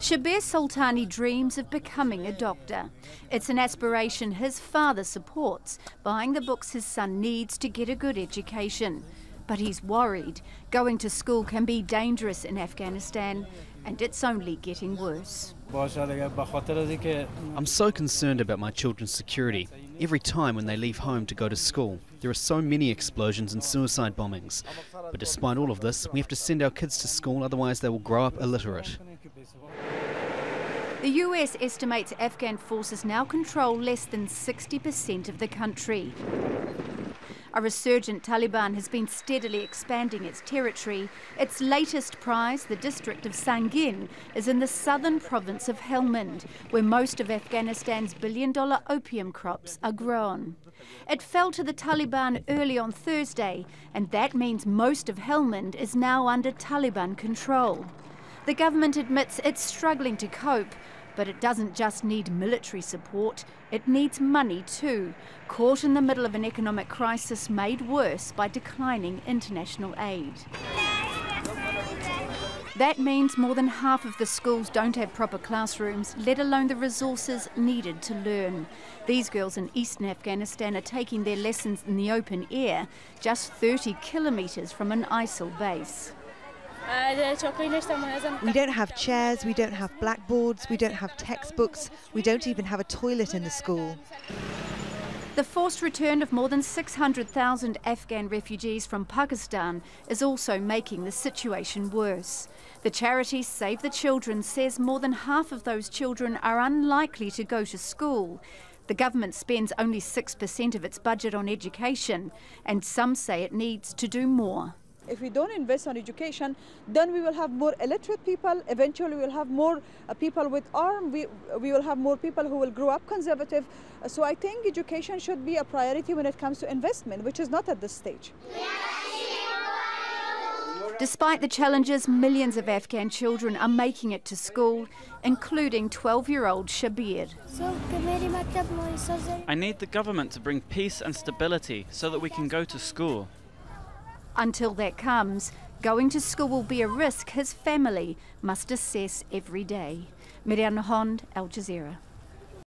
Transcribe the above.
Shabir Sultani dreams of becoming a doctor. It's an aspiration his father supports, buying the books his son needs to get a good education. But he's worried. Going to school can be dangerous in Afghanistan, and it's only getting worse. I'm so concerned about my children's security. Every time when they leave home to go to school, there are so many explosions and suicide bombings. But despite all of this, we have to send our kids to school, otherwise they will grow up illiterate. The US estimates Afghan forces now control less than 60% of the country. A resurgent Taliban has been steadily expanding its territory. Its latest prize, the district of Sangin, is in the southern province of Helmand, where most of Afghanistan's billion-dollar opium crops are grown. It fell to the Taliban early on Thursday, and that means most of Helmand is now under Taliban control. The government admits it's struggling to cope, but it doesn't just need military support, it needs money too, caught in the middle of an economic crisis made worse by declining international aid. That means more than half of the schools don't have proper classrooms, let alone the resources needed to learn. These girls in eastern Afghanistan are taking their lessons in the open air, just 30 kilometres from an ISIL base. We don't have chairs, we don't have blackboards, we don't have textbooks, we don't even have a toilet in the school. The forced return of more than 600,000 Afghan refugees from Pakistan is also making the situation worse. The charity Save the Children says more than half of those children are unlikely to go to school. The government spends only 6% of its budget on education, and some say it needs to do more. If we don't invest on education, then we will have more illiterate people. Eventually, we will have more people with arms. We will have more people who will grow up conservative. So I think education should be a priority when it comes to investment, which is not at this stage. Despite the challenges, millions of Afghan children are making it to school, including 12-year-old Shabir. I need the government to bring peace and stability so that we can go to school. Until that comes, going to school will be a risk his family must assess every day. Mereana, Al Jazeera.